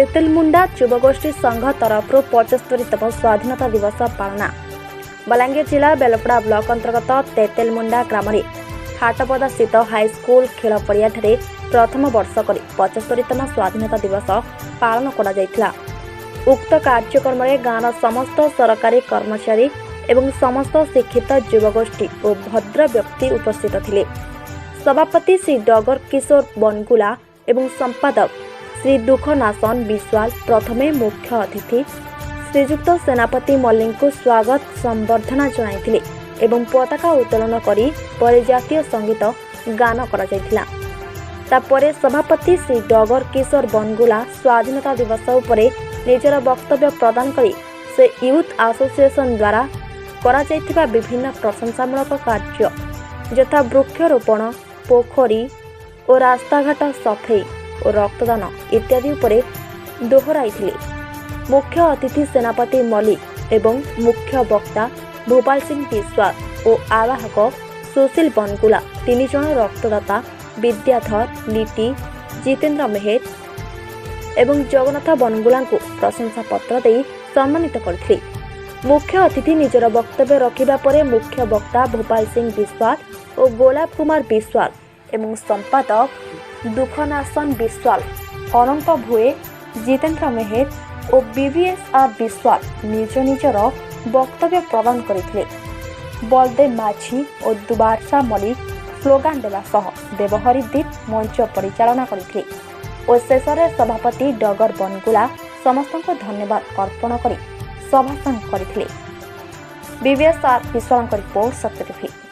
तेतुलमुंडा युवगोष्ठी संघ तरफर 75तम स्वाधीनता दिवस पालना। बलांगीर जिला बेलपड़ा ब्लॉक अंतर्गत तेतुलमुंडा ग्राम हाटपदा स्थित हाईस्कूल खेल पड़िया प्रथम वर्ष कर 75तम स्वाधीनता दिवस पालन करा। उक्त कार्यक्रम में गाँव समस्त सरकारी कर्मचारी एवं समस्त शिक्षित युवगोष्ठी और भद्र व्यक्ति उपस्थित थिले। सभापति श्री डगर किशोर बनगुला एवं संपादक श्री दुखनासन विश्वाल प्रथमे मुख्य अतिथि श्रीजुक्त सेनापति मल्लिक को स्वागत संबर्धना जणाइथिले एवं पताका उत्तोलन करी पर जातीय संगीत गान करा जायथिला। तापरे सभापति श्री डगर किशोर बनगुला स्वाधीनता दिवस उपरे निजर वक्तव्य प्रदान करी से यूथ एसोसिएशन द्वारा करा जायथिबा विभिन्न प्रशंसामूलक कार्य यथा वृक्षरोपण, पोखरी और रास्ताघाट सफाई और रक्तदान इत्यादि उपरे दोहराइथिले। मुख्य अतिथि सेनापति मल्लिक एवं मुख्य वक्ता भूपाल सिंह विश्वाल और आवाहक सुशील बनगुला 3 जन रक्तदाता विद्याधर, लिटी, जितेंद्र मेहर एवं जगन्नाथ बनगुला को प्रशंसा पत्र दे सम्मानित करथिले। मुख्य अतिथि निजर वक्तव्य रखिबा परे मुख्य वक्ता भूपाल सिंह विश्वाल और गोलाब कुमार विश्वाल एवं संपादक दुखनासन विश्वाल, अनंत भुए, जितेंद्र मेहर और बीवीएसआर विश्वाल निज निजर वक्तव्य प्रदान करथिले। बलदेव माझी और दुबारसा मल्लिक स्लोगान देवा सह देवहरी दीप मंच परिचालना करथिले और शेषरे सभापति डगर बनगुला समस्त को धन्यवाद अर्पण करी सभाषण करथिले। बीवीएसआर विश्वाल रिपोर्ट सत्य टीवी।